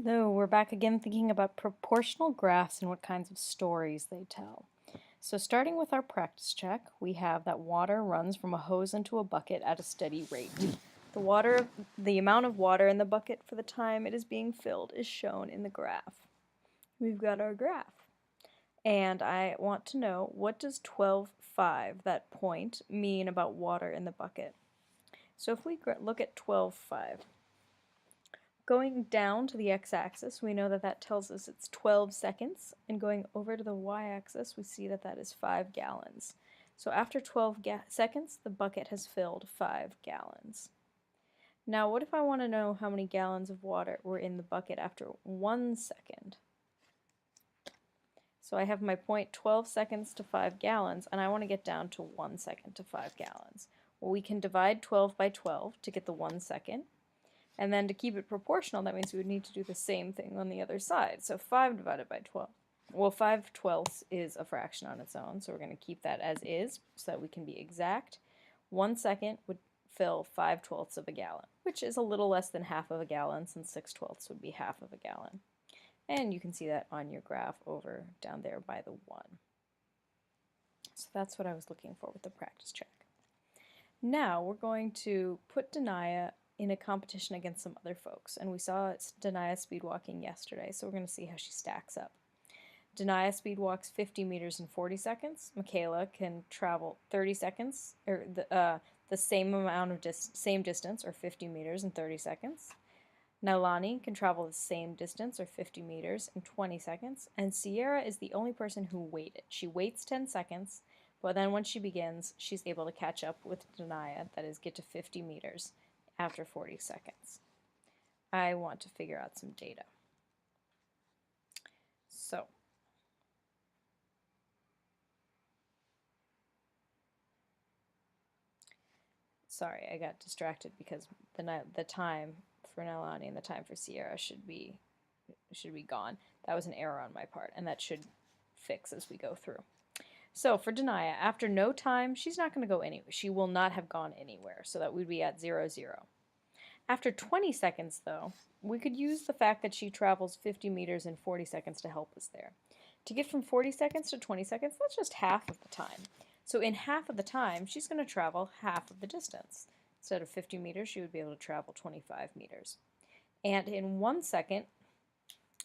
Hello, we're back again thinking about proportional graphs and what kinds of stories they tell. So starting with our practice check, we have that water runs from a hose into a bucket at a steady rate. The amount of water in the bucket for the time it is being filled is shown in the graph. We've got our graph. And I want to know, what does 12,5, that point, mean about water in the bucket? So if we look at 12,5, going down to the x-axis, we know that that tells us it's 12 seconds, and going over to the y-axis, we see that that is 5 gallons. So after 12 seconds, the bucket has filled 5 gallons. Now, what if I want to know how many gallons of water were in the bucket after 1 second? So I have my point 12 seconds to 5 gallons, and I want to get down to 1 second to 5 gallons. Well, we can divide 12 by 12 to get the 1 second. And then to keep it proportional, that means we would need to do the same thing on the other side. So 5 divided by 12. Well, 5/12 is a fraction on its own, so we're going to keep that as is so that we can be exact. 1 second would fill 5/12 of a gallon, which is a little less than half of a gallon, since 6/12 would be half of a gallon. And you can see that on your graph over down there by the 1. So that's what I was looking for with the practice check. Now we're going to put Denia in a competition against some other folks, and we saw Denia speed walking yesterday, so we're going to see how she stacks up. Denia speed walks 50 meters in 40 seconds. Michaela can travel 30 seconds, or the same amount of same distance, or 50 meters in 30 seconds. Nailani can travel the same distance, or 50 meters, in 20 seconds. And Sierra is the only person who waited. She waits 10 seconds, but then when she begins, she's able to catch up with Denia, that is, get to 50 meters after 40 seconds. I want to figure out some data. So, sorry, I got distracted because the time for Nailani and the time for Sierra should be gone. That was an error on my part, and that should fix as we go through. So for Denia, after no time, she's not going to go anywhere. She will not have gone anywhere, so that would be at 0, 0. After 20 seconds, though, we could use the fact that she travels 50 meters in 40 seconds to help us there. To get from 40 seconds to 20 seconds, that's just half of the time. So in half of the time, she's going to travel half of the distance. Instead of 50 meters, she would be able to travel 25 meters. And in 1 second,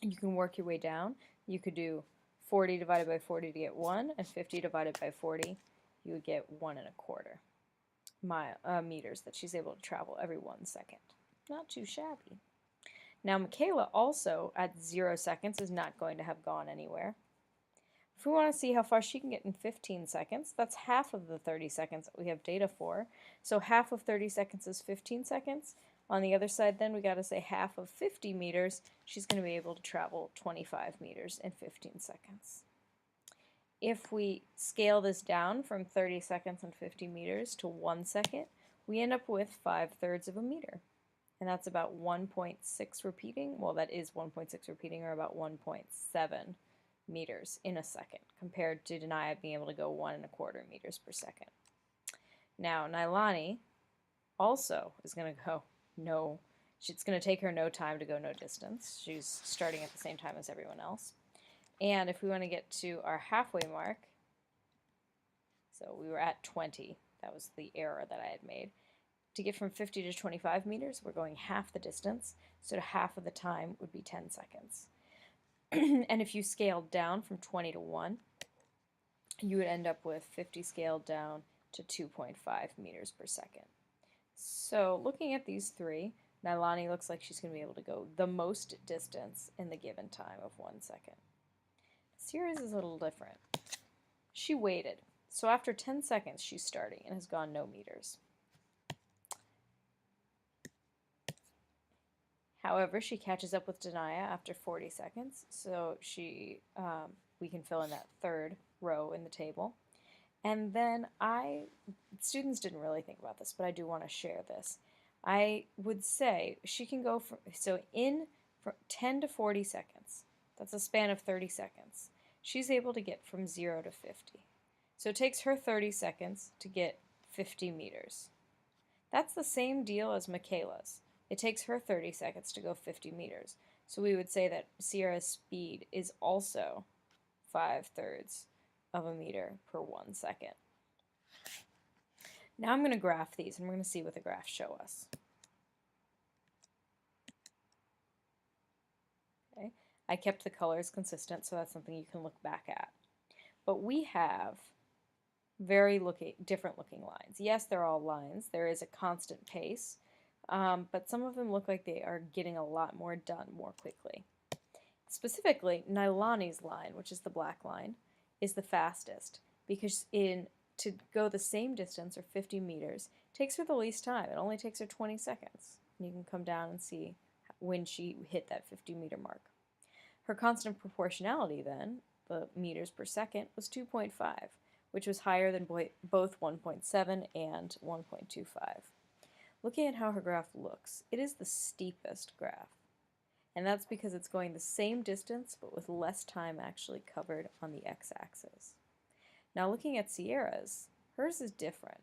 you can work your way down. You could do 40 divided by 40 to get 1, and 50 divided by 40, you would get 1.25 meters that she's able to travel every 1 second. Not too shabby. Now Michaela also, at 0 seconds, is not going to have gone anywhere. If we want to see how far she can get in 15 seconds, that's half of the 30 seconds that we have data for. So half of 30 seconds is 15 seconds. On the other side, then, we got to say half of 50 meters, she's going to be able to travel 25 meters in 15 seconds. If we scale this down from 30 seconds and 50 meters to 1 second, we end up with 5/3 of a meter. And that's about 1.6 repeating. Well, that is 1.6 repeating, or about 1.7 meters in a second, compared to Denia being able to go 1.25 meters per second. Now, Nailani also is going to go it's going to take her no time to go no distance. She's starting at the same time as everyone else. And if we want to get to our halfway mark, so we were at 20, that was the error that I had made. To get from 50 to 25 meters, we're going half the distance, so half of the time would be 10 seconds. And if you scaled down from 20 to 1, you would end up with 50 scaled down to 2.5 meters per second. So looking at these three, Nailani looks like she's going to be able to go the most distance in the given time of 1 second. Sierra's is a little different. She waited, so after 10 seconds she's starting and has gone no meters. However, she catches up with Denia after 40 seconds, so we can fill in that third row in the table. And then students didn't really think about this, but I do want to share this. I would say she can go from 10 to 40 seconds. That's a span of 30 seconds. She's able to get from 0 to 50. So it takes her 30 seconds to get 50 meters. That's the same deal as Michaela's. It takes her 30 seconds to go 50 meters. So we would say that Sierra's speed is also 5/3 of a meter per 1 second. Now I'm going to graph these, and we're going to see what the graphs show us. Okay. I kept the colors consistent, so that's something you can look back at. But we have very different looking lines. Yes, they're all lines. There is a constant pace, but some of them look like they are getting a lot more done more quickly. Specifically, Nailani's line, which is the black line, is the fastest because to go the same distance, or 50 meters, takes her the least time. It only takes her 20 seconds. And you can come down and see when she hit that 50-meter mark. Her constant proportionality then, the meters per second, was 2.5, which was higher than both 1.7 and 1.25. Looking at how her graph looks, it is the steepest graph. And that's because it's going the same distance but with less time actually covered on the x-axis. Now looking at Sierra's, hers is different.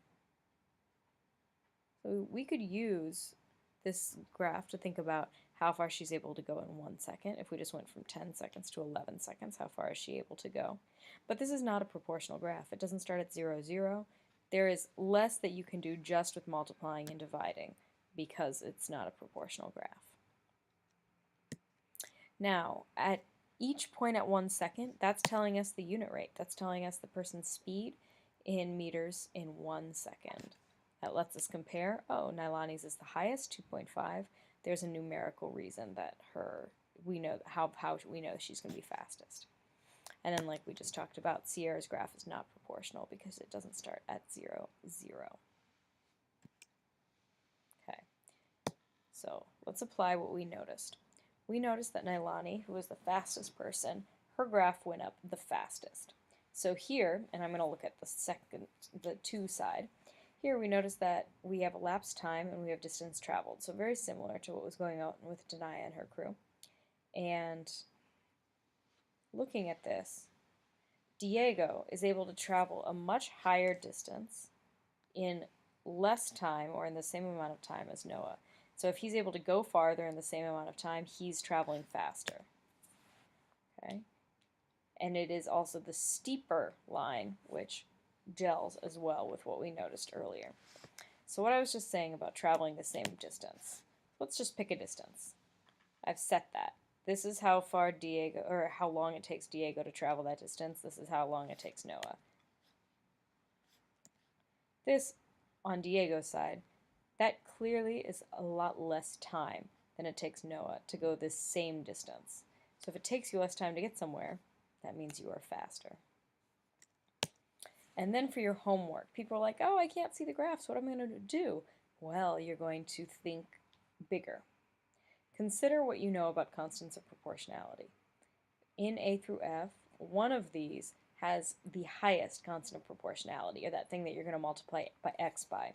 So we could use this graph to think about how far she's able to go in 1 second. If we just went from 10 seconds to 11 seconds, how far is she able to go? But this is not a proportional graph. It doesn't start at 0, 0. There is less that you can do just with multiplying and dividing because it's not a proportional graph. Now, at each point at 1 second, that's telling us the unit rate. That's telling us the person's speed in meters in 1 second. That lets us compare. Oh, Nailani's is the highest, 2.5. There's a numerical reason that we know how we know she's going to be fastest. And then, like we just talked about, Sierra's graph is not proportional because it doesn't start at 0, 0. Okay, so let's apply what we noticed. We noticed that Nailani, who was the fastest person, her graph went up the fastest. So here, and I'm going to look at the 2 side, here we notice that we have elapsed time and we have distance traveled. So very similar to what was going on with Denaya and her crew. And looking at this, Diego is able to travel a much higher distance in less time, or in the same amount of time as Noah. So if he's able to go farther in the same amount of time, he's traveling faster. Okay? And it is also the steeper line, which gels as well with what we noticed earlier. So what I was just saying about traveling the same distance, let's just pick a distance. I've set that. This is how far Diego, or how long it takes Diego to travel that distance. This is how long it takes Noah. This, on Diego's side, that clearly is a lot less time than it takes Noah to go this same distance. So if it takes you less time to get somewhere, that means you are faster. And then for your homework, people are like, oh, I can't see the graphs. What am I going to do? Well, you're going to think bigger. Consider what you know about constants of proportionality. In A through F, one of these has the highest constant of proportionality, or that thing that you're going to multiply by x by.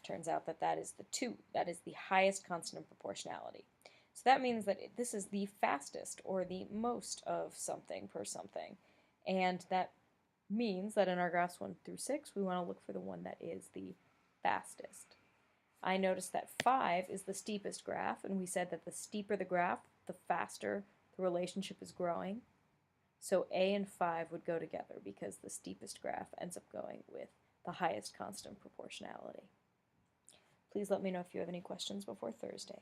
Turns out that that is the 2. That is the highest constant of proportionality. So that means that this is the fastest, or the most of something per something. And that means that in our graphs 1 through 6, we want to look for the one that is the fastest. I noticed that 5 is the steepest graph, and we said that the steeper the graph, the faster the relationship is growing. So A and 5 would go together because the steepest graph ends up going with the highest constant proportionality. Please let me know if you have any questions before Thursday.